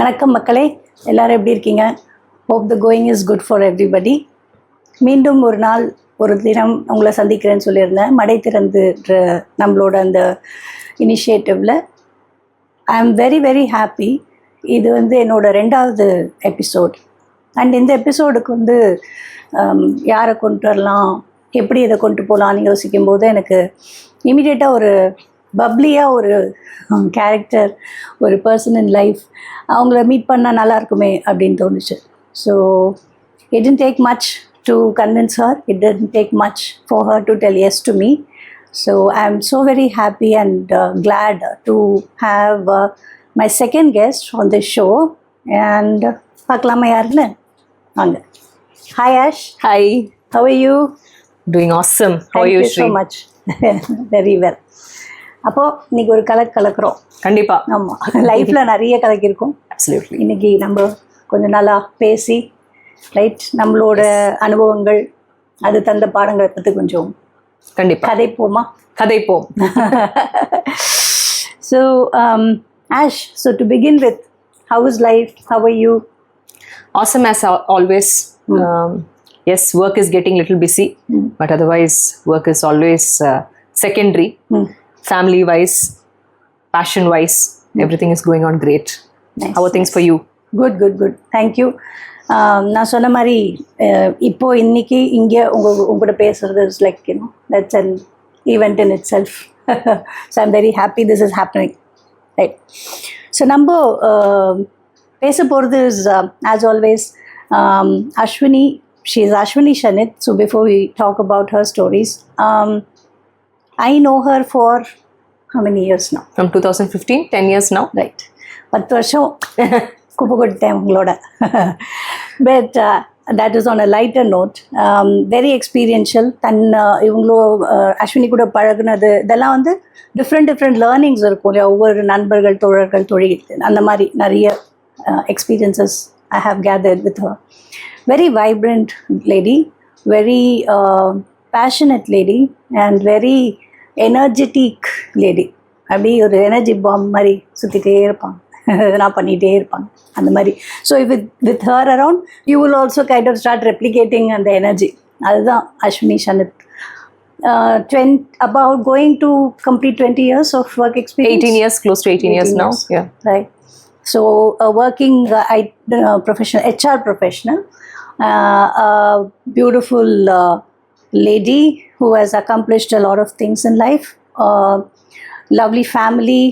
வணக்கம் மக்களே, எல்லாரும் எப்படி இருக்கீங்க? Hope the going is good for everybody. மீண்டும் ஒரு நாள் ஒரு தினம் உங்களை சந்திக்கிறேன்னு சொல்லியிருந்தேன். மடை திறந்துன்ற நம்மளோட அந்த இனிஷியேட்டிவில் ஐ ஆம் வெரி வெரி ஹாப்பி. இது என்னோட 2வது எபிசோட். அண்ட் இந்த எபிசோடுக்கு யாரை கொண்டு வரலாம், எப்படி இதை கொண்டு போகலான்னு யோசிக்கும் போது எனக்கு இமீடியட்டாக ஒரு பப்ளியாக ஒரு கேரக்டர், ஒரு பர்சன் இன் லைஃப், அவங்கள மீட் பண்ணால் நல்லா இருக்குமே அப்படின்னு தோணுச்சு. So it didn't take much to convince her. It didn't take much for her to tell yes to me. So I'm so very happy and glad to have my second guest on this show. And பார்க்கலாமா யாருன்னு? வாங்க. Hi Ash. Hi. How are you? Doing awesome. How are you, Shri? Thank you so much. Very well. அப்போது இன்றைக்கி ஒரு கலக்கிறோம். கண்டிப்பாக. ஆமாம், லைஃப்பில் நிறைய கலக்கிருக்கோம். அப்சல்யூட்லி. இன்றைக்கி நம்ம கொஞ்சம் நல்லா பேசி ரைட் நம்மளோட அனுபவங்கள், அது தந்த பாடங்களை பற்றி கொஞ்சம் கண்டிப்பாக கதைப்போம். So Ash, so to begin with, how is life? How are you? Awesome as always. Yes, work is getting a little busy, but otherwise work is always secondary. Family wise, passion wise, everything is going on great. Nice. How are things for you? Good. Thank you. நான் சொன்ன மாதிரி இப்போது இன்றைக்கி இங்கே உங்களோட பேசுகிறது is like that's an event in itself. So I'm very happy this is happening. Right. So நம்ம பேச போகிறது is as always Ashwini. She is Ashwini Shanit. So before we talk about her stories, I know her for how many years now? From 2015, 10 years now. Right. 10 வருஷம் குப்பை கொட்டேன் உங்களோட. But that is on a lighter note. Very experiential. இவங்களோ Ashwini கூட பழகுனது இதெல்லாம் different learnings இருக்கும் இல்லையா? ஒவ்வொரு நண்பர்கள், தோழர்கள், தொழில், அந்த மாதிரி நிறைய experiences I have gathered with her. Very vibrant lady, very passionate lady, and very energetic lady. அப்படி ஒரு எனர்ஜி பாம் மாதிரி சுற்றிட்டே இருப்பாங்க, நான் பண்ணிகிட்டே இருப்பாங்க அந்த மாதிரி. So with her around, you will also kind of start replicating அந்த எனர்ஜி. அதுதான் Ashwini Shanid. About going to complete 20 years of work experience. 18 years, close to 18 years now. Yeah. Right. So working professional, HR professional, a beautiful lady who has accomplished a lot of things in life, lovely family,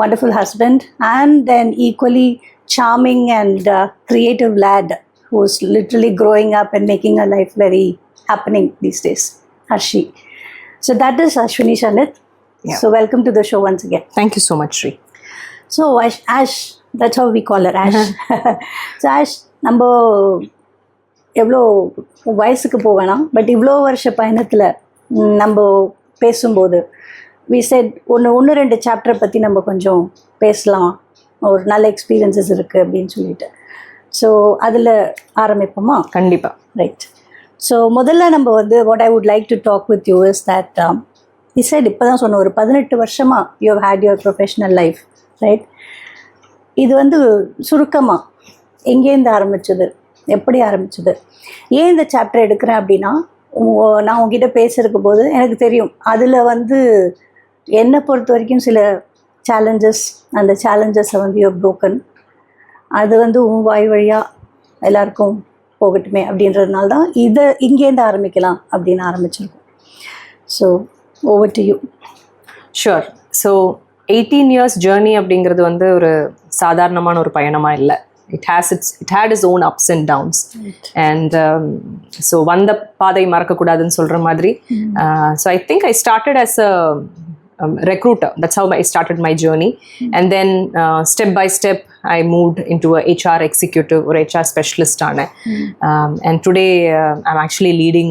wonderful husband, and an equally charming and creative lad who's literally growing up and making her life very happening these days, Harshi. So that is Ashwini Shanit. Yeah. So welcome to the show once again. Thank you so much, Shri. So Ash, that's how we call her, Ash. So Ash, நம்ம எவ்வளோ வயசுக்கு போவேணாம், but இவ்வளோ வருஷ பயணத்தில் நம்ம பேசும்போது we said ஒன்று ரெண்டு சாப்டரை பற்றி நம்ம கொஞ்சம் பேசலாம், ஒரு நல்ல எக்ஸ்பீரியன்ஸஸ் இருக்குது அப்படின்னு சொல்லிட்டு. ஸோ அதில் ஆரம்பிப்போமா? கண்டிப்பாக. ரைட். ஸோ முதல்ல நம்ம what I would like to talk with you is that you said இப்போ தான் சொன்ன ஒரு 18 வருஷமாக you have had your professional life, right? இது சுருக்கமாக எங்கேருந்து ஆரம்பிச்சது, எப்படி ஆரம்பிச்சது, ஏன் இந்த சாப்டர் எடுக்கிறேன் அப்படின்னா, நான் உங்ககிட்ட பேசியிருக்கும் போது எனக்கு தெரியும் அதில் என்னை பொறுத்த வரைக்கும் சில சேலஞ்சஸ், அந்த சேலஞ்சஸை யூ ப்ரோக்கன். அது உன் வாய் வழியாக எல்லாருக்கும் போகட்டுமே அப்படின்றதுனால தான் இதை இங்கேருந்து ஆரம்பிக்கலாம் அப்படின்னு ஆரம்பிச்சிருக்கோம். So over to you. Sure. So 18 years journey அப்படிங்கிறது ஒரு சாதாரணமான ஒரு பயணமாக இல்லை. It had its own ups and downs. Right. And so வந்த பாதை மறக்கக்கூடாதுன்னு சொல்கிற மாதிரி. So I think I started as a recruiter. That's how I started my journey. And then step by step I moved into a HR executive or HR specialist. And today I'm actually leading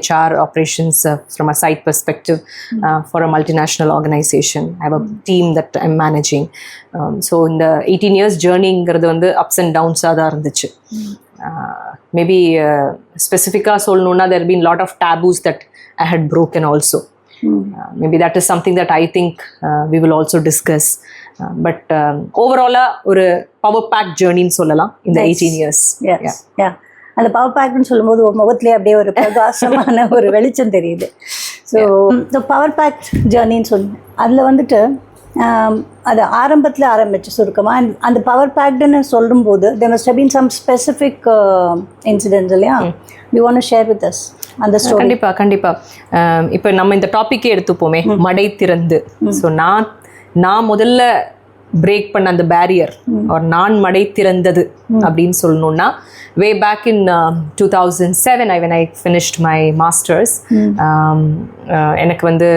HR operations from a site perspective for a multinational organization. I have a team that I'm managing. So in the 18 years journey ups and downs தான் இருந்துச்சு. Maybe specifically சொல்லணும்னா there have been a lot of taboos that I had broken also. Maybe that is something that I think we will also discuss. But ஓவராலாக ஒரு power back ஜேர்னின்னு சொல்லலாம் இந்த 18 years. அந்த power பேக்னு சொல்லும்போது ஒரு முகத்துலேயே அப்படியே ஒரு பிரகாசமான ஒரு வெளிச்சம் தெரியுது. ஸோ இந்த பவர் பேக் ஜேர்னின்னு சொல்லுவேன். அதில் வந்துட்டு அது ஆரம்பத்தில் ஆரம்பிச்சு சுருக்கமாக அந்த பவர் பேக்டுன்னு சொல்லும்போது there must have been some specific incidents இல்லையா? you want to share with us அந்த ஸ்டோரி? கண்டிப்பாக இப்போ நம்ம இந்த டாப்பிக்கே எடுத்துப்போமே, மடை திறந்து. ஸோ நான் முதல்ல பிரேக் பண்ண அந்த பேரியர் ஒரு நான் மடை திறந்தது அப்படின்னு சொல்லணும்னா way back in 2007 when I finished my masters, எனக்கு வந்து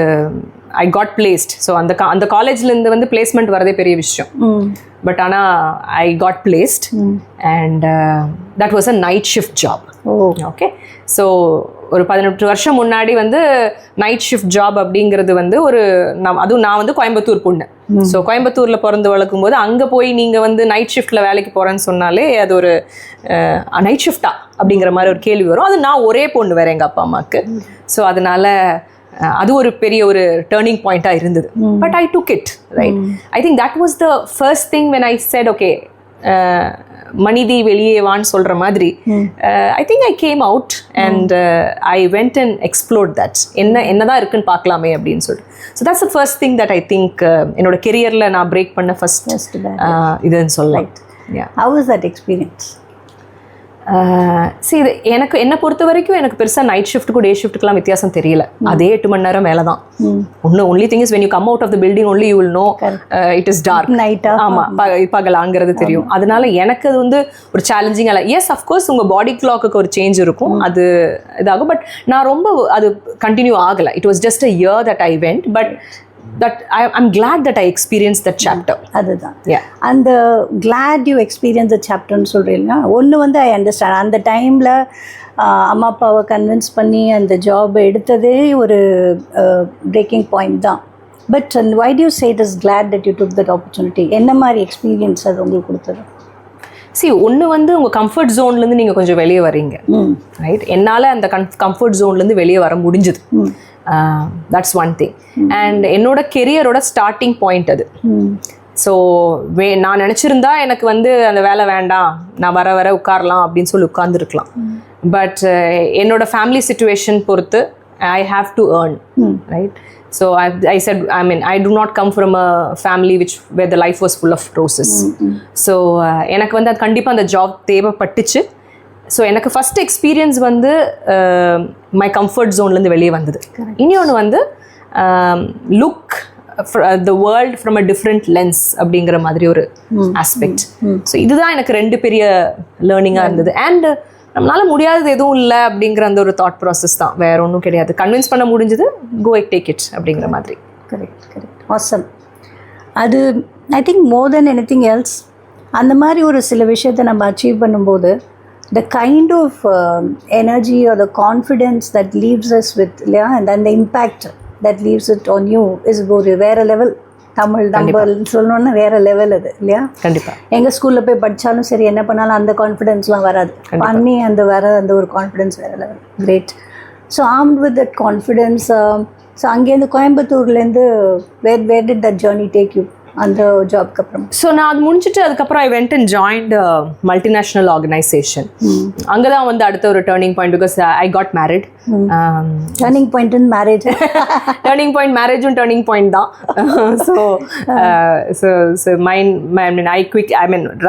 I got placed. ஸோ அந்த காலேஜ்லேருந்து வந்து பிளேஸ்மெண்ட் வரதே பெரிய விஷயம். பட் ஆனால் I got placed and that was a night shift job. Okay, so ஒரு 18 வருஷம் முன்னாடி வந்து நைட் ஷிஃப்ட் ஜாப் அப்படிங்கிறது வந்து அதுவும் நான் வந்து கோயம்புத்தூர் பொண்ணு. ஸோ கோயம்புத்தூரில் பிறந்து வளர்க்கும் போது அங்கே போய் நீங்கள் வந்து நைட் ஷிஃப்ட்டில் வேலைக்கு போகிறேன்னு சொன்னாலே அது ஒரு நைட் ஷிஃப்டா அப்படிங்கிற மாதிரி ஒரு கேள்வி வரும். அது நான் ஒரே பொண்ணு வேறு எங்கள் அப்பா அம்மாவுக்கு. ஸோ அதனால அது ஒரு பெரிய ஒரு டேர்னிங் பாயிண்ட்டாக இருந்தது. But I took it right. I think that was the first thing when I said okay மனிதி வெளியே வான்னு சொல்கிற மாதிரி I think I came out and I went and explored that என்னதான் இருக்குன்னு பார்க்கலாமே அப்படின்னு சொல்லிட்டு. So that's the first thing that I think என்னோட கெரியரில் நான் பிரேக் பண்ண ஃபர்ஸ்ட் இதுன்னு சொல்லலாம். How was that experience? சரி, இது என்னை பொறுத்த வரைக்கும் எனக்கு பெருசாக நைட் ஷிஃப்ட்டுக்கும் டே ஷிஃப்ட்டுக்கெல்லாம் வித்தியாசம் தெரியல. அதே 8 மணி நேரம் வேலை தான். Only thing is when you come out of the building only you will know it is dark. ஆமாம், பகலாங்கிறது தெரியும். அதனால எனக்கு அது வந்து ஒரு சேலஞ்சிங் அல்ல. எஸ் அஃப்கோர்ஸ் உங்கள் பாடி கிளாக்கு ஒரு சேஞ்ச் இருக்கும், அது இதாகும். பட் நான் ரொம்ப அது கண்டினியூ ஆகலை. It was just a year that I went. But I'm glad that I experienced that chapter. அதுதான். அந்த glad you experienced the chapterன்னு சொல்கிறீங்க. ஒன்று வந்து ஐ அண்டர்ஸ்டாண்ட் அந்த டைமில் அம்மா அப்பாவை கன்வின்ஸ் பண்ணி அந்த ஜாப் எடுத்ததே ஒரு பிரேக்கிங் பாயிண்ட் தான். But why do you say it is glad that you took that opportunity? என்ன மாதிரி எக்ஸ்பீரியன்ஸ் அது உங்களுக்கு கொடுத்தது? ஒன்று வந்து உங்கள் கம்ஃபர்ட் ஜோன்லேருந்து நீங்கள் கொஞ்சம் வெளியே வரீங்க, ரைட்? என்னால் அந்த கம்ஃபர்ட் ஜோன்லேருந்து வெளியே வர முடிஞ்சுது. That's one thing. அண்ட் என்னோட கெரியரோட ஸ்டார்டிங் பாயிண்ட் அது. ஸோ நான் நினச்சிருந்தா எனக்கு வந்து அந்த வேலை வேண்டாம், நான் வர உட்காரலாம் அப்படின்னு சொல்லி உட்கார்ந்துருக்கலாம். பட் என்னோட ஃபேமிலி சிச்சுவேஷன் பொறுத்து I have to earn, right? So I said, I mean, I do not come from a family where the life was full of roses. So எனக்கு வந்து அது கண்டிப்பாக அந்த ஜாப் தேவைப்பட்டுச்சு. ஸோ எனக்கு ஃபஸ்ட் எக்ஸ்பீரியன்ஸ் வந்து my comfort ஜோன்லேருந்து வெளியே வந்தது. இன்னொன்று வந்து look the world from a different lens அப்படிங்கிற மாதிரி ஒரு ஆஸ்பெக்ட். ஸோ இதுதான் எனக்கு 2 பெரிய லேர்னிங்காக இருந்தது. அண்ட் நம்மளால் முடியாதது எதுவும் இல்லை அப்படிங்கிற அந்த ஒரு தாட் ப்ராசஸ் தான், வேறு ஒன்றும் கிடையாது. கன்வின்ஸ் பண்ண முடிஞ்சது, கோ டேக் இட் அப்படிங்கிற மாதிரி. கரெக்ட். ஆசம். அது I think more then anything else அந்த மாதிரி ஒரு சில விஷயத்தை நம்ம அச்சீவ் பண்ணும்போது the kind of energy or the confidence that leaves us with, yeah, and then the impact that leaves it on you is ஒரு வேற லெவல். தமிழ் நம்ம சொல்லணும்னா வேற லெவல் அது இல்லையா? கண்டிப்பாக. எங்கள் ஸ்கூலில் போய் படித்தாலும் சரி, என்ன பண்ணாலும் அந்த கான்ஃபிடென்ஸ்லாம் வராது. பண்ணி அந்த ஒரு கான்ஃபிடென்ஸ் வேற level. Great. So armed with that confidence, so அங்கேருந்து கோயம்புத்தூர்லேருந்து where did that journey take you? அந்த ஜாப்க்கு அப்புறம் நான் அது முடிச்சுட்டு அதுக்கப்புறம் I went and joined multinational organisation. அங்கே தான் வந்து அடுத்த ஒரு turning point. Because I got married. Turning point marriage. Turning point மேரேஜும் டேர்னிங் பாயிண்ட் தான். So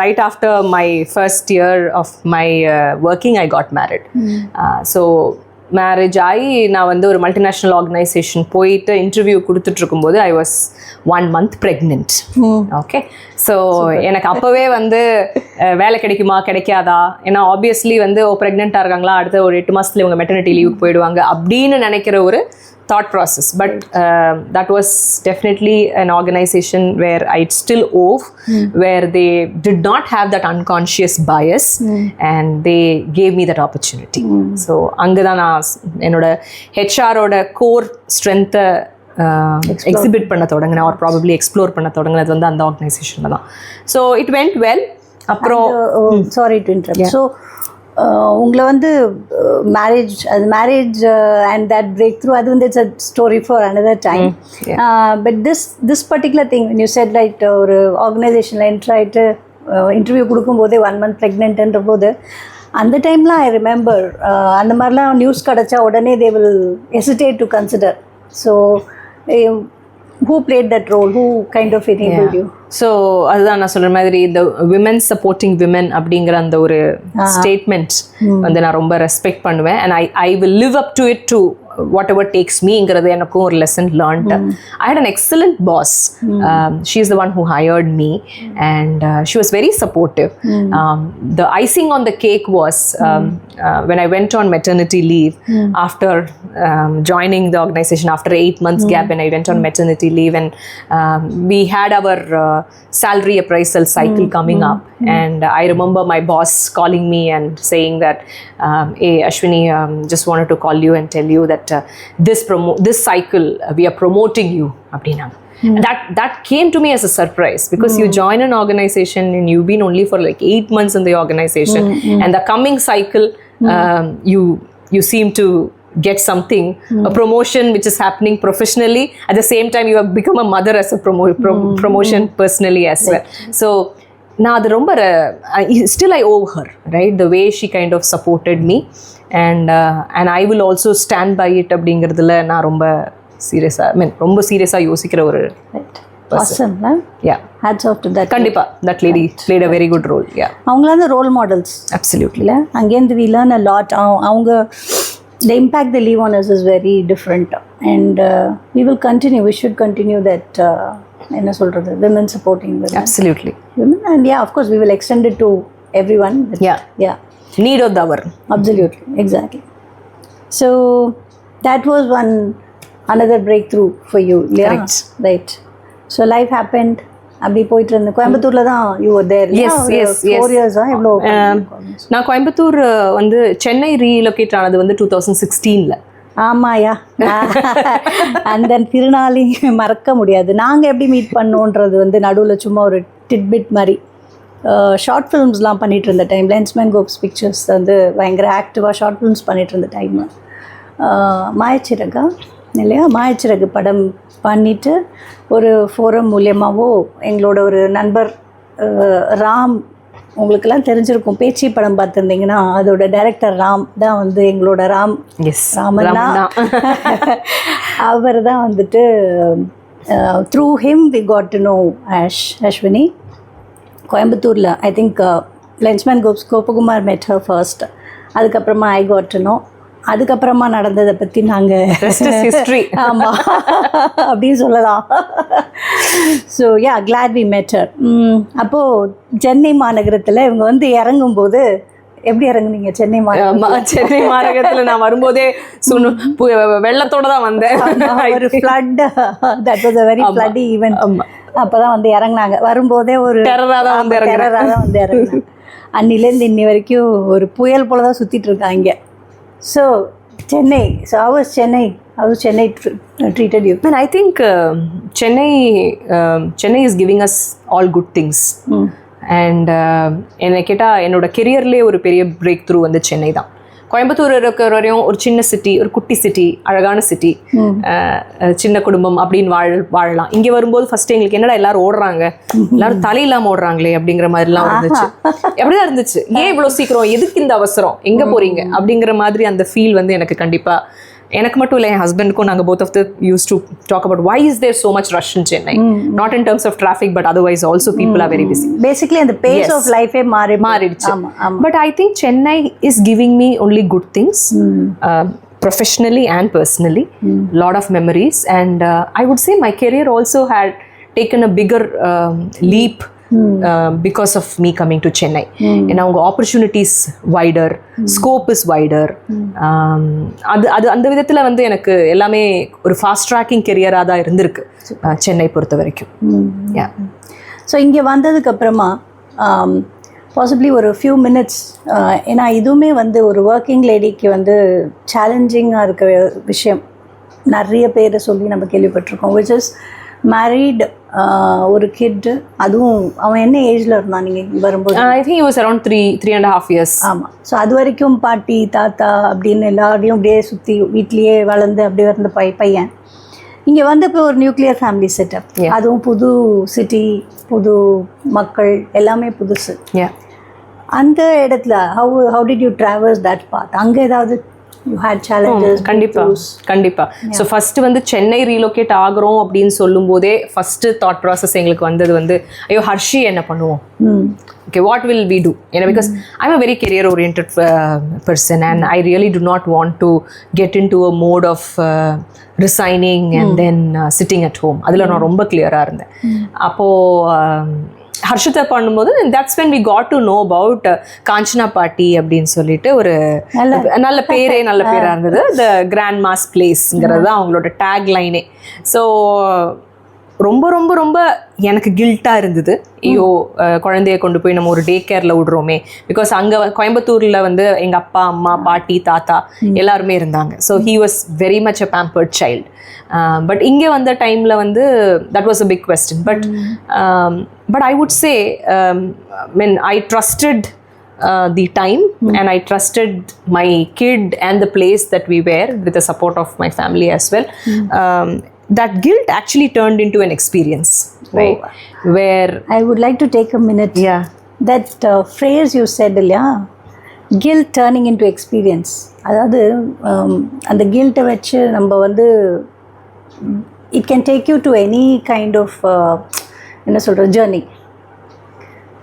right after my first year of my working I got married. So marriage ஆகி நான் வந்து ஒரு மல்டிநேஷ்னல் ஆர்கனைசேஷன் போயிட்டு இன்டர்வியூ கொடுத்துட்டு இருக்கும்போது I was 1 month pregnant. Okay, so எனக்கு அப்போவே வந்து வேலை கிடைக்குமா கிடைக்காதா, ஏன்னா ஆப்வியஸ்லி வந்து ப்ரெக்னெண்ட்டாக இருக்காங்களா, அடுத்த ஒரு 8 மாதத்துல இவங்க மெட்டர்னிட்டி லீவுக்கு போயிடுவாங்க அப்படின்னு நினைக்கிற ஒரு thought process. But that was definitely an organization where I still owe, where they did not have that unconscious bias and they gave me that opportunity. So அங்கே தான் நான் என்னோட ஹெச்ஆரோட கோர் ஸ்ட்ரென்த்தை எக்ஸிபிட் பண்ண தொடங்கினேன், ஆர் ப்ராபப்ளி எக்ஸ்ப்ளோர் பண்ண தொடங்கினது வந்து அந்த ஆர்கனைசேஷனில் தான். So it went well. அப்புறம் சாரி டு இன்டரப்ட். ஸோ உங்களை வந்து marriage and that break through அது வந்து it's a story for another time. But this particular thing you said light ஒரு ஆர்கனைசேஷனில் என்ட்ரு ஆகிட்டு இன்டர்வியூ கொடுக்கும்போதே 1 month ப்ரெக்னென்ட்ன்ற போது அந்த டைம்லாம் ஐ ரிமெம்பர் அந்த மாதிரிலாம் நியூஸ் கிடச்சா உடனே they will hesitate to consider. So who played that role, who kind of enabled you? So அதுதான் நான் சொல்கிற மாதிரி இந்த விமன் சப்போர்ட்டிங் விமன் அப்படிங்கிற அந்த ஒரு ஸ்டேட்மெண்ட் வந்து நான் ரொம்ப ரெஸ்பெக்ட் பண்ணுவேன். And I will live up to it to whatever takes மீங்கிறது எனக்கும் ஒரு lesson learnt. I had an excellent boss. She is the one who hired me and she was very supportive. The icing on the cake was when I went on maternity leave after joining the organization after 8 months gap, and I went on maternity leave, and we had our salary appraisal cycle coming up, and I remember my boss calling me and saying that hey Ashwini, just wanted to call you and tell you that this cycle we are promoting you அப்படினா. That came to me as a surprise because you join an organization and you've been only for like 8 months in the organization, and the coming cycle you seem to get something, a promotion which is happening professionally. At the same time you have become a mother as a promotion personally as well. So now the romba still I owe her, right, the way she kind of supported me, and I will also stand by it அப்படிங்கிறதுல நான் ரொம்ப சீரியஸா ரொம்ப சீரியஸா யோசிக்கிற ஒரு awesome. Yeah, hats off to that. கண்டிப்பா that lady played a very good role. Yeah, அவங்கள அந்த ரோல் மாடல்ஸ். Absolutely. இல்ல அங்கேருந்து we learn a lot. அவங்க the impact they leave on us is very different, and we will continue, we should continue that என்ன சொல்றது, women supporting women. Absolutely. Women, and yeah, of course we will extend it to everyone. But yeah, need of the hour. Absolutely, exactly. So that was another breakthrough for you. Yeah, correct. Right. So life happened. அப்படி போயிட்டு இருந்தேன். கோயம்புத்தூர்ல தான் you were there. Yes. 4 years எவ்வளோ? நான் கோயம்புத்தூர் வந்து Chennai relocate ஆனது வந்து 2016ல. ஆமாயா, அந்த திருநாளை மறக்க முடியாது. நாங்கள் எப்படி மீட் பண்ணோன்றது வந்து நடுவில் சும்மா ஒரு டிட்பிட் மாதிரி ஷார்ட் ஃபிலிம்ஸ்லாம் பண்ணிகிட்டு இருந்த டைம், லென்ஸ்மேன் கோப்ஸ் பிக்சர்ஸ் வந்து பயங்கர ஆக்டிவாக ஷார்ட் ஃபிலிம்ஸ் பண்ணிகிட்டு இருந்த டைம் மாயச்சிறகா இல்லையா, மாயச்சிறகு படம் பண்ணிவிட்டு ஒரு ஃபோரம் மூலியமாகவோ எங்களோட ஒரு நண்பர் ராம், உங்களுக்கெல்லாம் தெரிஞ்சிருக்கும், பேச்சி படம் பார்த்துருந்தீங்கன்னா அதோட டைரக்டர் ராம் தான் வந்து எங்களோட ராமன் அவர் தான் வந்துட்டு through him we got to know Ashwini. கோயம்புத்தூரில் ஐ திங்க் லென்ஸ்மேன் கோபகுமார் மெட் ஹர் ஃபர்ஸ்ட். அதுக்கப்புறமா ஐ காட் டு நோ. அதுக்கப்புறமா நடந்ததை பற்றி நாங்கள் ஹிஸ்ட்ரி ஆமாம் அப்படின்னு சொல்லலாம். So ya, glad we met her. அப்போது சென்னை மாநகரத்தில் இவங்க வந்து இறங்கும்போது எப்படி இறங்குனீங்க? சென்னை மாநகரத்தில் நான் வரும்போதே வெள்ளத்தோட தான் வந்தேன். ஒரு flood, that was a very floody event. அப்போ தான் வந்து இறங்குனாங்க. வரும்போதே ஒரு டெரராக தான் வந்து இறங்குனாங்க. அன்னிலேருந்து இன்னி வரைக்கும் ஒரு புயல் போல தான் சுற்றிட்டு இருக்காங்க. So Chennai, so how was Chennai treated you? Man, I think Chennai is giving us all good things. And என்னை கேட்டால் என்னோட கெரியர்லேயே ஒரு பெரிய பிரேக் த்ரூ வந்து சென்னை தான். கோயம்புத்தூர் இருக்கிற வரையும் ஒரு சின்ன சிட்டி, ஒரு குட்டி சிட்டி, அழகான சிட்டி, சின்ன குடும்பம் அப்படின்னு வாழலாம். இங்கே வரும்போது ஃபர்ஸ்ட் எங்களுக்கு என்னடா எல்லாரும் ஓடுறாங்க, எல்லாரும் தலையில்லாமல் ஓடுறாங்களே அப்படிங்கிற மாதிரிலாம் இருந்துச்சு. எப்படிதான் இருந்துச்சு, ஏன் இவ்வளோ சீக்கிரம், எதுக்கு இந்த அவசரம், எங்கே போகிறீங்க அப்படிங்கிற மாதிரி அந்த ஃபீல் வந்து எனக்கு கண்டிப்பாக, எனக்கு மட்டும் இல்லை என் ஹஸ்பண்டுக்கும், நாங்கள் both of them used to talk about why is there so much rush in Chennai, not in terms of traffic but otherwise also people are very busy. Basically the pace of life மாறிடுச்சு. But I think Chennai is giving me only good things, professionally and personally, lot of memories, and I would say my career also had taken a bigger leap because of me coming to Chennai. And our opportunities wider, scope is wider. அது அந்த விதத்தில் வந்து எனக்கு எல்லாமே ஒரு fast tracking கெரியராக தான் இருந்திருக்கு சென்னை பொறுத்த வரைக்கும். ஸோ இங்கே வந்ததுக்கப்புறமா பாசிபிளி ஒரு ஃபியூ மினிட்ஸ், ஏன்னா இதுவுமே வந்து ஒரு ஒர்க்கிங் லேடிக்கு வந்து சேலஞ்சிங்காக இருக்க விஷயம் நிறைய பேரை சொல்லி நம்ம கேள்விப்பட்டிருக்கோம், விச் இஸ் மேரீட் ஒரு கிட்டு, அதுவும் அவன் என்ன ஏஜில் இருந்தான் நீங்கள் வரும்போது? I think he was around 3.5 years. ஆமாம். ஸோ அது வரைக்கும் பாட்டி தாத்தா அப்படின்னு எல்லாரையும் அப்படியே சுற்றி வீட்லேயே வளர்ந்து அப்படியே வந்த பையன் இங்கே வந்தப்போ ஒரு நியூக்ளியர் ஃபேமிலி செட்டப், அதுவும் புது சிட்டி, புது மக்கள், எல்லாமே புதுசு. அந்த இடத்துல how did you traverse that path? அங்கே ஏதாவது you had challenges? கண்டிப்பா. ஸோ ஃபர்ஸ்ட் வந்து சென்னை ரீலோகேட் ஆகிறோம் அப்படின்னு சொல்லும் போதே ஃபர்ஸ்ட் தாட் ப்ராசஸ் எங்களுக்கு வந்தது வந்து, ஐயோ ஹர்ஷி என்ன பண்ணுவோம், okay what will we do, because I'm a very career oriented person and I really do not want to get into a mode of resigning and then sitting at home. அதில் நான் ரொம்ப கிளியராக இருந்தேன். அப்போது ஹர்ஷிதா பண்ணும்போது that's when we got to know about Kanchana பாட்டி அப்படின்னு சொல்லிட்டு ஒரு நல்ல பேராக இருந்தது. த கிராண்ட் மாஸ் பிளேஸ்ங்கிறது தான் அவங்களோட டேக் லைனே. ஸோ ரொம்ப ரொம்ப ரொம்ப எனக்கு கில்ட்டாக இருந்தது, ஐயோ குழந்தைய கொண்டு போய் நம்ம ஒரு டே கேரில் விடுறோமே. பிகாஸ் அங்கே கோயம்புத்தூரில் வந்து எங்கள் அப்பா அம்மா பாட்டி தாத்தா எல்லாருமே இருந்தாங்க. So he was very much a pampered child. But இங்கே வந்த டைமில் வந்து that was a big question. But I would say when I trusted the time and I trusted my kid and the place that we were with the support of my family as well. That guilt actually turned into an experience, right? Where I would like to take a minute. That phrase you said இல்லையா, guilt turning into experience. அதாவது அந்த guilt-ஐ வச்சு நம்ம வந்து it can take you to any kind of என்ன சொல்கிற journey.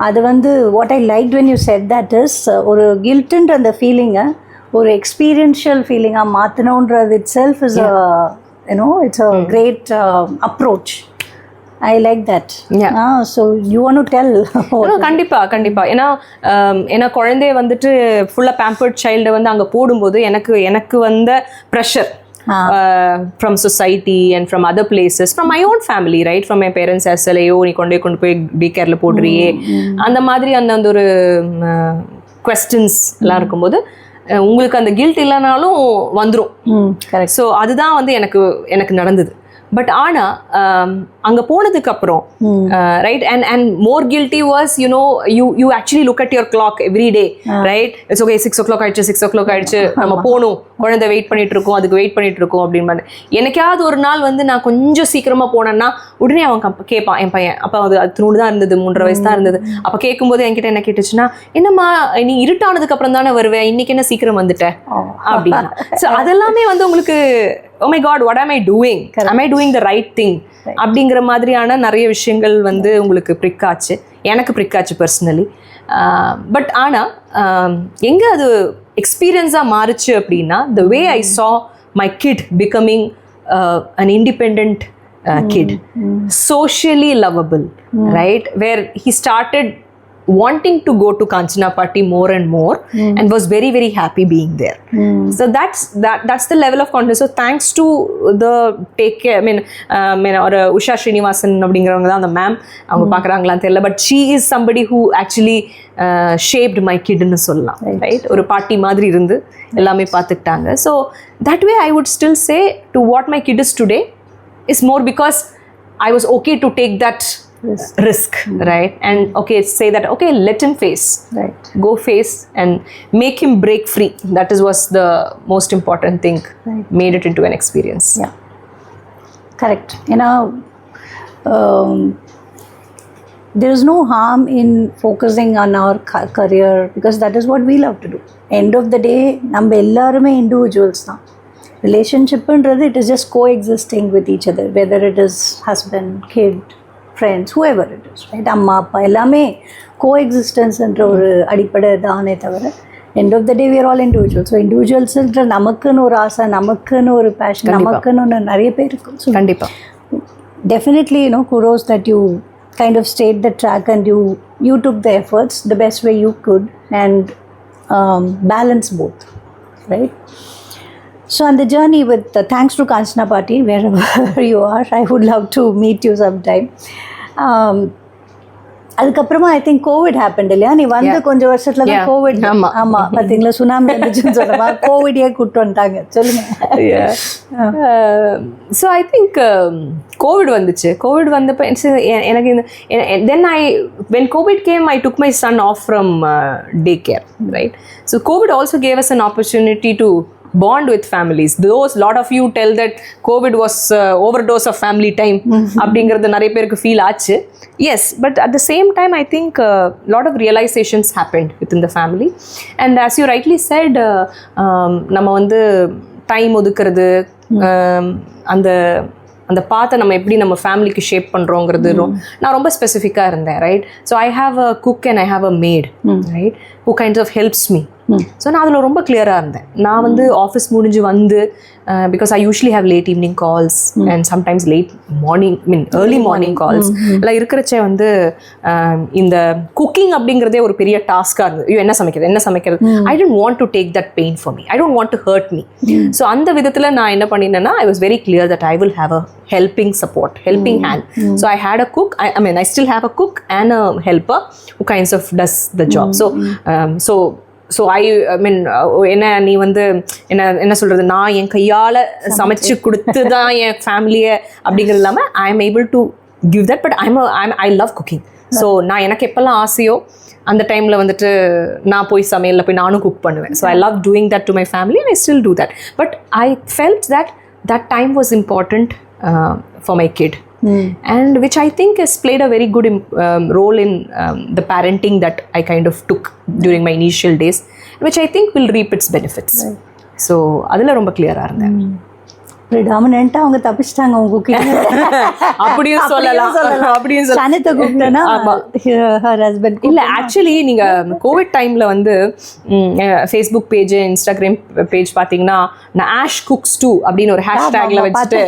அது வந்து what I liked when you said that is ஒரு guilt-ன்ற அந்த ஃபீலிங்கை ஒரு எக்ஸ்பீரியன்ஷியல் ஃபீலிங்காக மாற்றணுன்றது itself is it's a great approach. I like that. So you want to tell? கண்டிப்பா. ஏன்னா குழந்தைய வந்துட்டு ஃபுல்லாக பேம்பர்ட் சைல்டை வந்து அங்கே போடும்போது எனக்கு வந்த pressure from society and from other places, from my own family, right? From my parents as well. நீ கொண்டு போய் டே கேரில் போடுறியே, அந்த மாதிரி அந்த ஒரு கொஸ்டின்ஸ் எல்லாம் இருக்கும்போது உங்களுக்கு அந்த கில்ட் இல்லைனாலும் வந்துடும். ஸோ அதுதான் வந்து எனக்கு நடந்தது. பட் ஆனால் அங்கே போனதுக்கப்புறம் right and more guilty was you actually look at your clock every day, right? It's okay 6 o'clock ஆயிடுச்சு நம்ம போகணும், குழந்தை வெயிட் பண்ணிட்டு இருக்கோம், அதுக்கு வெயிட் பண்ணிட்டு இருக்கோம் அப்படின்னு. எனக்காவது ஒரு நாள் வந்து நான் கொஞ்சம் சீக்கிரமாக போனேன்னா உடனே அவன் கேட்பான், என் பையன் அப்போ அது துணு தான் இருந்தது, 3.5 வயசு தான் இருந்தது. அப்போ கேட்கும்போது என்கிட்ட என்ன கேட்டுச்சுன்னா, என்னம்மா நீ இருட்டானதுக்கு அப்புறம் தானே வருவேன், இன்னைக்கு என்ன சீக்கிரம் வந்துட்ட அப்படின்னா. ஸோ அதெல்லாமே வந்து உங்களுக்கு oh my god what am I doing, am I doing the right thing அப்படிங்கிற மாதிரியான நிறைய விஷயங்கள் வந்து உங்களுக்கு எனக்கு பிரிக்காச்சு பர்சனலி. பட் ஆனால் எங்கே அது எக்ஸ்பீரியன்ஸாக மாறுச்சு அப்படின்னா, the way I saw my kid becoming an independent kid, socially lovable, right? Where he started wanting to go to Kanchana Party more and more and was very very happy being there. So that's the level of confidence. So thanks to the take care, I mean or Usha Srinivasan அப்படிங்கறவங்க தான் அந்த ma'am, அவங்க பார்க்கறாங்களான்னு தெரியல, but she is somebody who actually shaped my kid ன்னு சொல்லலாம், right? ஒரு பாட்டி மாதிரி இருந்து எல்லாமே பார்த்துக்கிட்டாங்க. So that way I would still say to what my kid is today is more because I was okay to take that risk, right? And okay, say that okay, let him face, right? Go face and make him break free. That was the most important thing, right? Made it into an experience. Yeah, correct. There is no harm in focusing on our career because that is what we love to do. End of the day நம்ம எல்லாருமே individuals தான். Relationship-ன்றது it is just coexisting with each other, whether it is husband, kid, friends, whoever it is, right? அம்மா அப்பா எல்லாமே கோஎக்ஸிஸ்டன்ஸ்ன்ற ஒரு அடிப்படை தானே தவிர end of the day we are all individuals. So இண்டிவிஜுவல்ஸ்ன்ற நமக்குன்னு ஒரு ஆசை, நமக்குன்னு ஒரு பேஷன், நமக்குன்னு நிறைய பேர் இருக்கும். ஸோ கண்டிப்பாக definitely kudos that you kind of stayed the track and you took the efforts the best way you could and balance both, right? So on the journey with thanks to Kanchana Party, wherever you are, I would love to meet you sometime. அதுக்கப்புறமா I think Covid happen இல்லையா? நீ வந்து கொஞ்சம் வருஷத்துல தான் Covid. ஆமா பாத்தீங்களா, tsunami வந்துச்சுன்னு சொல்லுவா, கோவிடே கூட்டு வந்துட்டாங்க. சொல்லுங்க. ஸோ ஐ திங்க் கோவிட் வந்துச்சு. கோவிட் வந்தப்போ எனக்கு தென் when COVID came, I took my son off from daycare, right? So COVID also gave us an opportunity to bond with families. Those lot of you tell that COVID was overdose of family time அப்படிங்கிறது நிறைய பேருக்கு feel ஆச்சு. Yes, but at the same time I think lot of realizations happened within the family, and as you rightly said, நம்ம வந்து time ஒதுக்குறது, அந்த அந்த பாத்தை நம்ம எப்படி நம்ம ஃபேமிலிக்கு ஷேப் பண்ணுறோங்கிறது நான் ரொம்ப ஸ்பெசிஃபிக்காக இருந்தேன், right? So I have a cook and I have a maid, right, who kinds of helps me. So நான் அதில் ரொம்ப கிளியராக இருந்தேன். நான் வந்து ஆஃபீஸ் முடிஞ்சு வந்து because I usually have late evening calls and sometimes late morning early morning calls எல்லாம் இருக்கிறச்சே வந்து இந்த குக்கிங் அப்படிங்கிறதே ஒரு பெரிய டாஸ்காக இருந்தது. ஐயோ என்ன சமைக்கிறது I don't want to take that pain for me, I don't want to hurt me. So அந்த விதத்தில் நான் என்ன பண்ணினேன்னா, I was very clear that I will have a helping hand. So I had a cook, I still have a cook and a helper who kinds of does the job. So I mean என்ன நீ வந்து என்ன சொல்கிறது, நான் என் கையால் சமைச்சு கொடுத்து தான் என் ஃபேமிலியை அப்படிங்கிறது இல்லாமல் I am able to give that. But I love cooking. So நான் எனக்கு எப்போல்லாம் ஆசையோ அந்த டைமில் வந்துட்டு நான் போய் சமையலில் போய் நானும் குக் பண்ணுவேன். So I love doing that to my family and I still do that. But I felt that time was important for my kid, and which I think has played a very good role in the parenting that I kind of took during my initial days, which I think will reap its benefits. Right. So adula romba clear ah irundhen. predominant அவங்க தப்பிச்சிட்டாங்க உங்க cooking அப்படியும் சொல்லலாம். சனித்த கூப்பிட்டேன்னா her husband இல்ல. Actually நீங்க Covid டைம்ல வந்து Facebook page, Instagram page பாத்தீங்கன்னா நான் ஆஷ் குக்ஸ் டூ அப்படின்னு ஒரு ஹேஷ்டேக்ல வச்சுட்டு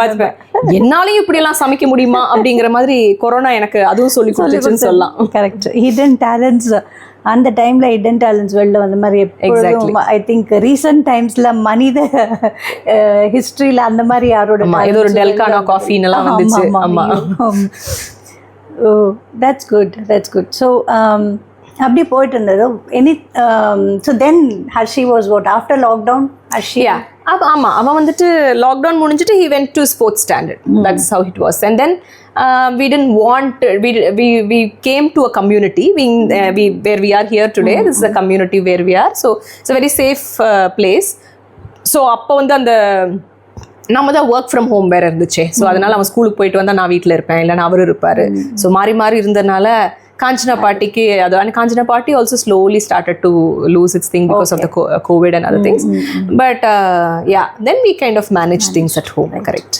பார்த்துப்பேன். என்னாலையும் இப்படி எல்லாம் சமைக்க முடியுமா அப்படிங்கிற மாதிரி கொரோனா எனக்கு அதுவும் சொல்லி கொடுத்துச்சுன்னு சொல்லலாம். கரெக்ட். ஹிடன் டேலண்ட்ஸ் அந்த டைம்ல ஹிடன் டேலண்ட்ஸ் வெளில வந்த மாதிரி எப்போதும் ஐ திங்க் ரீசன்ட் டைம்ஸ்ல மனித ஹிஸ்டரியில அந்த மாதிரி யாரோட ஏதோ ஒரு டெல்கானா காஃபின்னு எல்லாம் வந்துச்சு. ஆமா. That's good. ஸோ அப்படி போயிட்டு இருந்தது. So then Harshi was what after lockdown Harshi? ஆமா, அவன் வந்துட்டு லாக்டவுன் முடிஞ்சிட்டு he went to fourth standard. That's how it was. And then we didn't want, we came to a community where we are here today. This is a community where we are, so it's a very safe place. So அப்போ வந்து அந்த நம்ம தான் work from home வேறு இருந்துச்சு. So அதனால் அவன் ஸ்கூலுக்கு போயிட்டு வந்தால் நான் வீட்டில் இருப்பேன், இல்லைன்னா அவர் இருப்பார். ஸோ மாறி இருந்ததுனால காஞ்சனா பாட்டிக்கு அது, and காஞ்சனா பாட்டி also slowly started to lose its thing because of the COVID and other things. But yeah, then we kind of managed things at home. Right. Correct.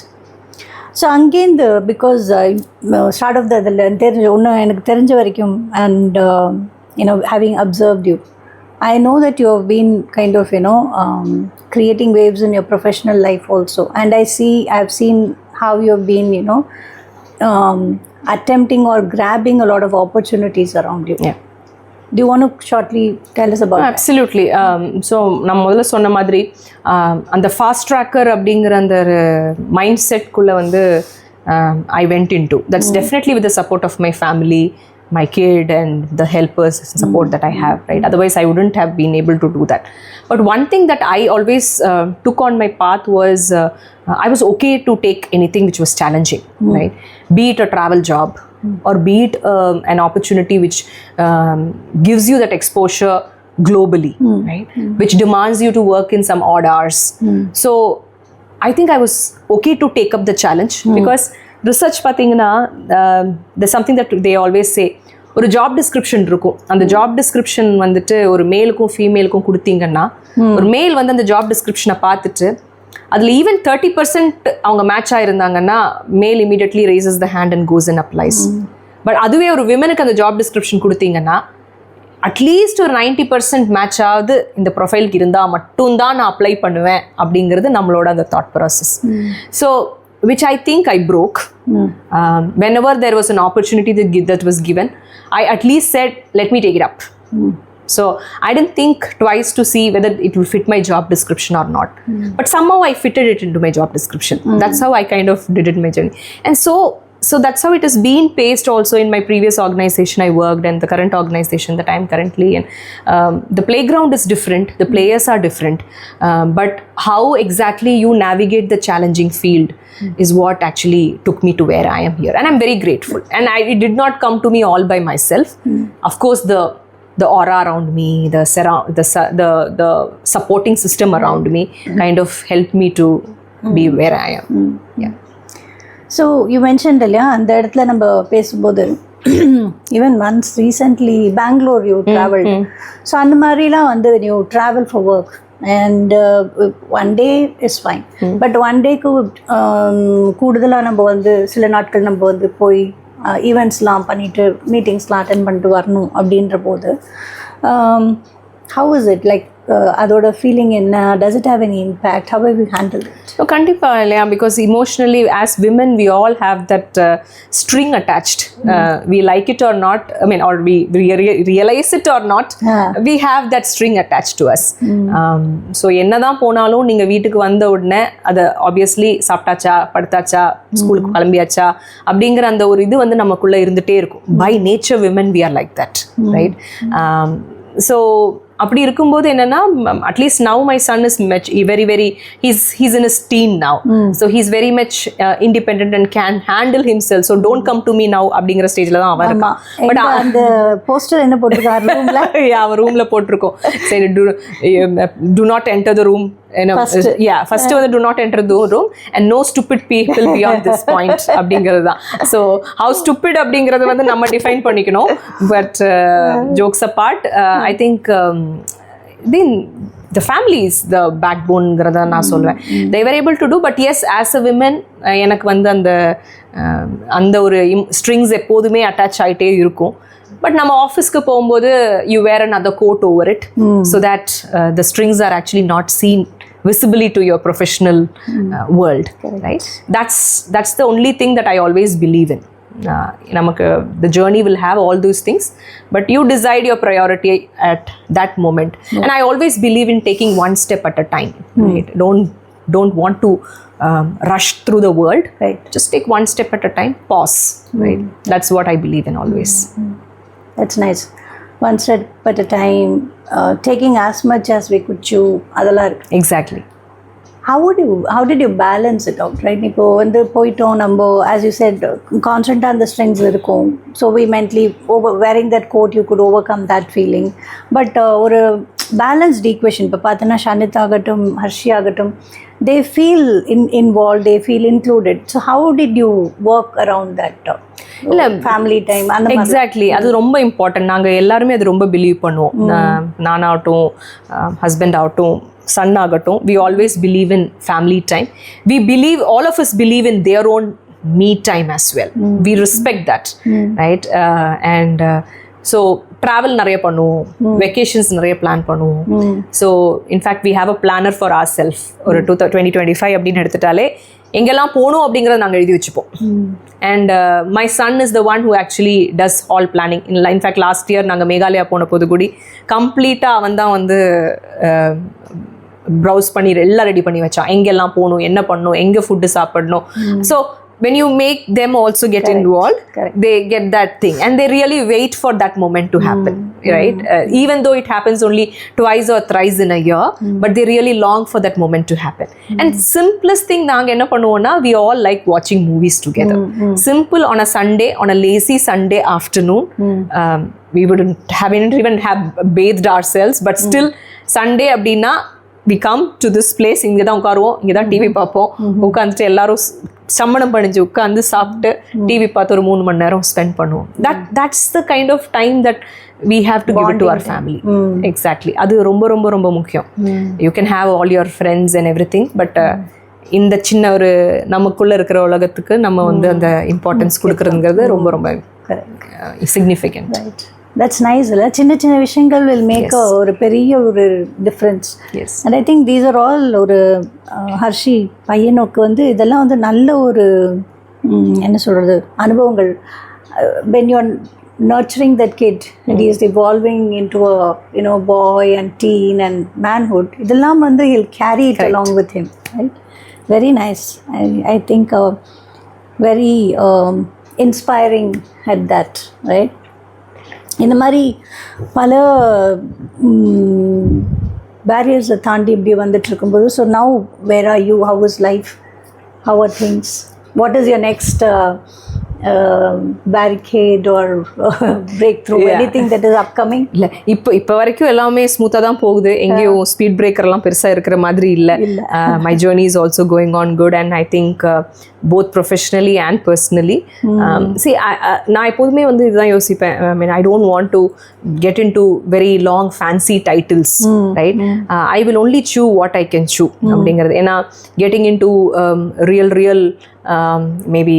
So அங்கேருந்து பிகாஸ் ஸ்டார்ட் ஆஃப் அதில் ஒன்று எனக்கு தெரிஞ்ச வரைக்கும் and you know having observed you, I know that you have been kind of, creating waves in your professional life also. And I've seen how you have been, attempting or grabbing a lot of opportunities around you. Yeah. Do you want to shortly tell us about that? Absolutely. So, நான் முதல்ல சொன்ன மாதிரி அந்த fast tracker அப்படிங்கிற அந்த mind செட்குள்ளே வந்து I went into. That's definitely with the support of my family, my kid and the helpers support that I have, right? Otherwise I wouldn't have been able to do that. But one thing that I always took on my path was I was okay to take anything which was challenging, right? Be it a travel job or be it an opportunity which gives you that exposure globally, right? Which demands you to work in some odd hours. So I think I was okay to take up the challenge because research பார்த்தீங்கன்னா there's something that they always say, ஒரு job description இருக்கும். அந்த job description வந்துட்டு ஒரு மேலுக்கும் ஃபீமேலுக்கும் கொடுத்தீங்கன்னா ஒரு மேல் வந்து அந்த ஜாப் டிஸ்கிரிப்ஷனை பார்த்துட்டு அதில் ஈவன் 30% அவங்க மேட்ச் ஆகிருந்தாங்கன்னா மேல் immediately raises the hand and goes and applies. But அதுவே ஒரு விமனுக்கு அந்த ஜாப் டிஸ்கிரிப்ஷன் கொடுத்தீங்கன்னா அட்லீஸ்ட் ஒரு 90% மேட்ச் ஆகுது இந்த ப்ரொஃபைலுக்கு இருந்தால் மட்டும்தான் நான் அப்ளை பண்ணுவேன் அப்படிங்கிறது நம்மளோட அந்த thought process. So which I think I broke. Whenever there was an opportunity that was given, I at least said, let me take it up. So I didn't think twice to see whether it will fit my job description or not. But somehow I fitted it into my job description. That's how I kind of did it in my journey. And so so that's how it has been paced also in my previous organization I worked and the current organization that I am currently in. The playground is different, the players are different, but how exactly you navigate the challenging field is what actually took me to where I am here, and I'm very grateful. And it did not come to me all by myself. Of course, the aura around me, the supporting system around me kind of helped me to be where I am. Yeah. So you mentioned இல்லையா அந்த இடத்துல நம்ம பேசும்போது even once recently Bangalore you travelled, so அந்த மாதிரிலாம் வந்து you travel for work and one day is fine, but one டேக்கு கூடுதலாக நம்ம வந்து சில நாட்கள் நம்ம வந்து போய் ஈவெண்ட்ஸ்லாம் பண்ணிவிட்டு மீட்டிங்ஸ்லாம் அட்டென்ட் பண்ணிட்டு வரணும் அப்படின்ற போது ஹவு இஸ் இட் லைக் அதோட ஃபீலிங் என்ன? Does it have any impact? How we handle it? So கண்டிப்பாக இல்லையா, because emotionally as women we all have that string attached. We like it or not, I mean, or we realize it or not, we have that string attached to us. So என்னதான் போனாலும் நீங்கள் வீட்டுக்கு வந்த உடனே அதை obviously சாப்பிட்டாச்சா, படுத்தாச்சா, ஸ்கூலுக்கு கிளம்பியாச்சா அப்படிங்கிற அந்த ஒரு இது வந்து நமக்குள்ளே இருந்துகிட்டே இருக்கும். By nature women we are like that, right? So அப்படி இருக்கும்போது என்னன்னா, at least now my son is much very he's in is teen now, so he's very much independent and can handle himself. So don't come to me now அப்படிங்கிற ஸ்டேஜில் தான் அவன் இருக்கான். But அந்த poster என்ன போட்டிருக்காரு ரூம்ல? அவன் ரூம்ல போட்டிருக்கோம், சரி, to not enter the room. First வந்து do not enter the room and no stupid people beyond this point அப்படிங்கிறது தான். ஸோ how stupid அப்படிங்கிறது வந்து நம்ம டிஃபைன் பண்ணிக்கணும். But jokes apart, I think the family is the backbone-ங்கிறத நான் சொல்லுவேன். They were able to do, but yes, as a woman எனக்கு வந்து அந்த ஒரு ஸ்ட்ரிங்ஸ் எப்போதுமே அட்டாச் ஆகிட்டே இருக்கும். பட் நம்ம ஆஃபீஸ்க்கு போகும்போது you wear another coat over it, so that the strings are actually not seen visibly to your professional world. Right? That's the only thing that I always believe in. Namakku the journey will have all those things, but you decide your priority at that moment. And I always believe in taking one step at a time. Right? Don't want to rush through the world. Right? Just take one step at a time, pause. Right? That's what I believe in always. That's nice. One step at a time, taking as much as we could chew. அதெல்லாம் இருக்கு. Exactly. How did you balance it out, right? இப்போ வந்து போயிட்டோம் நம்ம, as you said, கான்ஸ்டன்ட்டாக அந்த strengths இருக்கும். So we mentally wearing that coat you could overcome that feeling. But ஒரு balanced equation இப்போ பார்த்தோன்னா ஷானித் ஆகட்டும், ஹர்ஷி ஆகட்டும், they feel involved, they feel included. So how did you work around that? இல்லை family time அந்த exactly, அது ரொம்ப இம்பார்ட்டன்ட். நாங்கள் எல்லாருமே அது ரொம்ப பிலீவ் பண்ணுவோம். நானாகட்டும், ஹஸ்பண்ட் ஆகட்டும், சன் ஆகட்டும், we always believe in family time. We believe, all of us believe in their own me time as well. We respect that, right? And so travel நிறைய பண்ணுவோம், வெக்கேஷன்ஸ் நிறைய பிளான் பண்ணுவோம். So in fact we have a planner for our self. ஒரு 2025 அப்படின்னு எடுத்துட்டாலே எங்கெல்லாம் போகணும் அப்படிங்கிறத நாங்கள் எழுதி வச்சுப்போம். And my son is the one who actually does all planning. In fact last year நாங்கள் மேகாலயா போன போது கூடி கம்ப்ளீட்டாக அவன் தான் வந்து ப்ரௌஸ் பண்ணி எல்லாம் ரெடி பண்ணி வச்சான். எங்கெல்லாம் போகணும், என்ன பண்ணணும், எங்கே ஃபுட்டு சாப்பிடணும். So when you make them also get involved, they get that thing and they really wait for that moment to happen, right? Even though it happens only twice or thrice in a year, but they really long for that moment to happen. And simplest thing naanga enna pannuvom na, we all like watching movies together. Simple, on a Sunday, on a lazy Sunday afternoon, we didn't even have bathed ourselves, but still Sunday abdina we come to this place, இங்கே தான் உட்காருவோம், இங்கே தான் TV பார்ப்போம், உட்காந்துட்டு எல்லாரும் சம்மணம் பண்ணிச்சு உட்காந்து சாப்பிட்டு டிவி பார்த்து ஒரு 3 மணி நேரம் ஸ்பெண்ட் பண்ணுவோம். that's the kind of time that we have to give it to our family. Exactly. அது ரொம்ப ரொம்ப ரொம்ப முக்கியம். You can have all your friends and everything, but இந்த சின்ன ஒரு நமக்குள்ளே இருக்கிற உலகத்துக்கு நம்ம வந்து அந்த இம்பார்ட்டன்ஸ் கொடுக்குறதுங்கிறது ரொம்ப ரொம்ப significant. Right. That's nice. சின்ன சின்ன விஷயங்கள் will make ஒரு பெரிய ஒரு difference. And I think these are all ஒரு ஹர்ஷி பையனுக்கு வந்து இதெல்லாம் வந்து நல்ல ஒரு என்ன சொல்கிறது அனுபவங்கள். when you are nurturing that kid and he is evolving into a boy and teen and manhood, இதெல்லாம் வந்து he'll carry it along with him, right? Very nice. I think very inspiring at that right. இந்த மாதிரி பல பேரியர்ஸை தாண்டி இப்படி வந்துட்டு இருக்கும்போது, so now where are you, how is life, how are things, what is your next barricade or breakthrough, anything that is upcoming? இல்லை, இப்போ வரைக்கும் எல்லாமே ஸ்மூத்தாக தான் போகுது. எங்கேயும் ஸ்பீட் பிரேக்கர்லாம் பெருசாக இருக்கிற மாதிரி இல்லை. My journey is also going on good and I think both professionally and personally. நான் எப்போதுமே வந்து இதுதான் யோசிப்பேன். I mean, I don't want to get into very long fancy titles, right? I will only choose what I can choose அப்படிங்கிறது. ஏன்னா getting into real maybe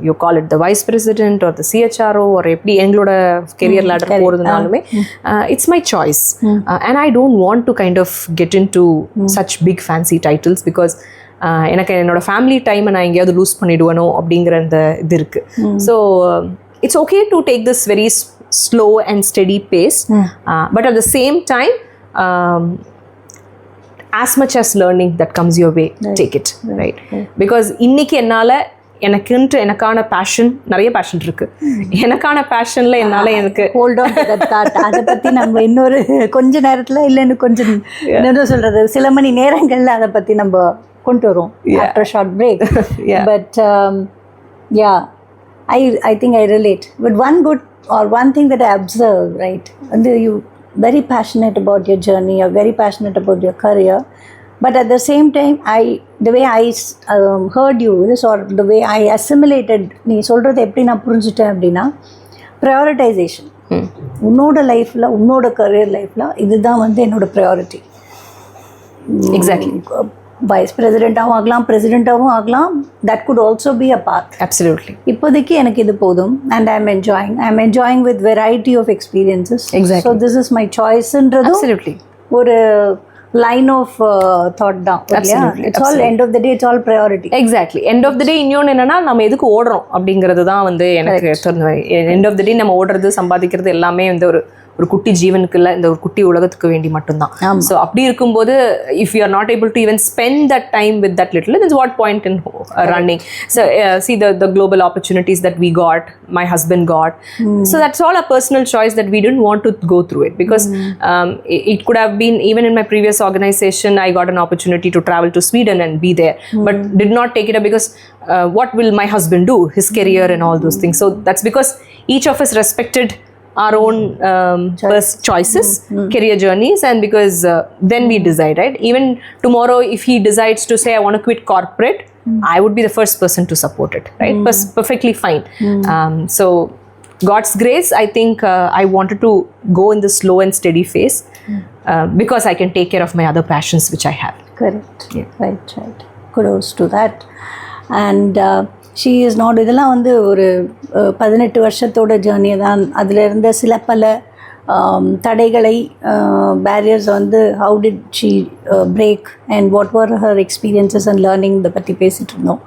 you call it the vice president or the CHRO ஒரு எப்படி எங்களோட career ladder போகிறதுனாலுமே it's my choice and I don't want to kind of get into such big fancy titles because எனக்கு என்னோட family டைமை நான் எங்கேயாவது loose பண்ணிவிடுவேனோ அப்படிங்கிற அந்த இது இருக்குது. So it's okay to take this very slow and steady pace, but at the same time as much as learning that comes your way, take it, right? Because இன்னைக்கு என்னால் எனக்கான பேஷன், நிறைய பேஷன் இருக்கு. எனக்கான பேஷன்ல என்னால் எனக்கு hold on to that thought. அதை பற்றி நம்ம இன்னொரு கொஞ்ச நேரத்தில் இல்லை இன்னும் கொஞ்சம் என்ன சொல்கிறது, சில மணி நேரங்களில் அதை பற்றி நம்ம கொண்டு வரோம் after short break. But yeah, I think I relate. But one good or one thing that I observe, right, and you very passionate about your journey, you're very passionate about your career, but at the same time the way I heard you is, or the way I assimilated நீ சொல்கிறது எப்படி நான் புரிஞ்சுட்டேன் அப்படின்னா, prioritisation. உன்னோட லைஃப்பில், உன்னோட career லைஃப்பில் இதுதான் வந்து என்னோட ப்ரையாரிட்டி. எக்ஸாக்ட்லி. வைஸ் பிரசிடெண்ட்டாகவும் ஆகலாம், பிரசிடெண்ட்டாகவும் ஆகலாம். That could also be a path. Absolutely. இப்போதைக்கு எனக்கு இது போதும் and I am enjoying with variety of experiences. Exactly. So this is my சாய்ஸ்ன்றது அப்சல்யூட்லி ஒரு லைன் ஆஃப் தாட் தான். It's all end of the day, it's all priority. Exactly. End of the day இன்னொன்று என்னன்னா, நம்ம எதுக்கு ஓடுறோம் அப்படிங்கிறது தான் வந்து எனக்கு தெரிஞ்ச. எண்ட் ஆஃப் த டே நம்ம ஓடுறது, சம்பாதிக்கிறது எல்லாமே வந்து ஒரு குட்டி ஜீவனுக்கு இல்லை, இந்த ஒரு குட்டி உலகத்துக்கு வேண்டி மட்டும்தான். ஸோ அப்படி இருக்கும்போது if you are not able to even spend that time with that little, it's what point in running. So see the global opportunities that we got, my husband got. So that's all a personal choice that we didn't want to go through it because it could have been, even in my previous organization I got an opportunity to travel to Sweden and be there, but did not take it up because what will my husband do, his career and all those things. So that's because each of us respected our own choices, career journees, and because then we decide, right? Even tomorrow if he decides to say I want to quit corporate, I would be the first person to support it, right? Perfectly fine. So God's grace, I think I wanted to go in the slow and steady phase because I can take care of my other passions which I have. Correct. Yeah. Right. Kudos to that. And she is not, இதெல்லாம் வந்து ஒரு 18 வருஷத்தோட journey தான். அதில் இருந்த சில பல தடைகளை, பேரியர்ஸ் வந்து how did she break and what var her experiences and learning, இதை பற்றி பேசிகிட்டு இருந்தோம்.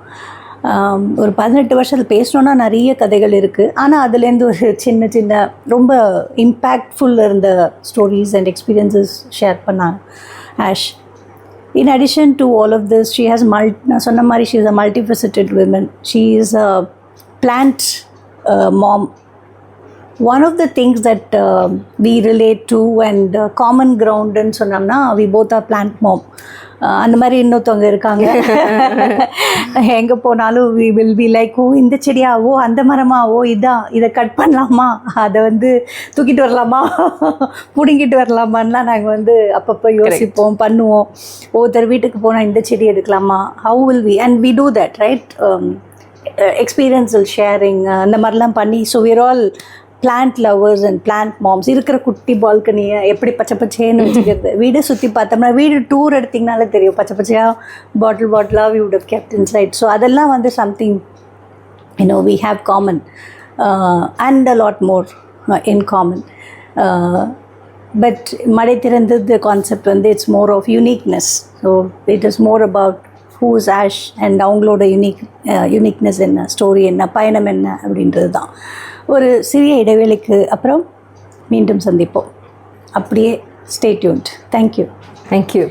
ஒரு 18 வருஷத்தில் பேசணுன்னா நிறைய கதைகள் இருக்குது. ஆனால் அதுலேருந்து ஒரு சின்ன ரொம்ப இம்பேக்ட்ஃபுல் இருந்த ஸ்டோரிஸ் அண்ட் எக்ஸ்பீரியன்சஸ் ஷேர் பண்ணாங்க ash. In addition to all of this, she has சொன்ன மாதிரி she is a multifaceted woman. She is a plant mom. One of the things that we relate to and common ground ன்னு சொன்னோம்னா, we both are plant mom. அந்த மாதிரி இன்னொருத்தவங்க இருக்காங்க. எங்கே போனாலும் we will be like, ஓ இந்த செடியாவோ, அந்த மரமாவோ, இதை கட் பண்ணலாமா, அதை வந்து தூக்கிட்டு வரலாமா, பிடுங்கிட்டு வரலாமான்லாம் நாங்கள் வந்து அப்பப்போ யோசிப்போம், பண்ணுவோம். ஒவ்வொருத்தர் வீட்டுக்கு போனால் இந்த செடி எடுக்கலாமா, how will we, and we do that, right? Experiential sharing அந்த மாதிரிலாம் பண்ணி, so we're all plant lovers and plant moms. இருக்கிற குட்டி பால்கனியை எப்படி பச்சை பச்சைன்னு வச்சுக்கிறது, வீடு சுற்றி பார்த்தோம்னா, வீடு டூர் எடுத்திங்கனாலே தெரியும், பச்சை பச்சையாக பாட்டிலாக we would have kept inside. So அதெல்லாம் வந்து something we have common and a lot more in common. But மடை திறந்து the concept வந்து it's more of uniqueness. So it is more about who is Ash and அவங்களோட uniqueness என்ன, story என்ன, பயணம் என்ன அப்படின்றது தான். ஒரு சிறிய இடைவேளைக்கு அப்புறம் மீண்டும் சந்திப்போம். அப்படியே ஸ்டே டியூன்ட். தேங்க்யூ.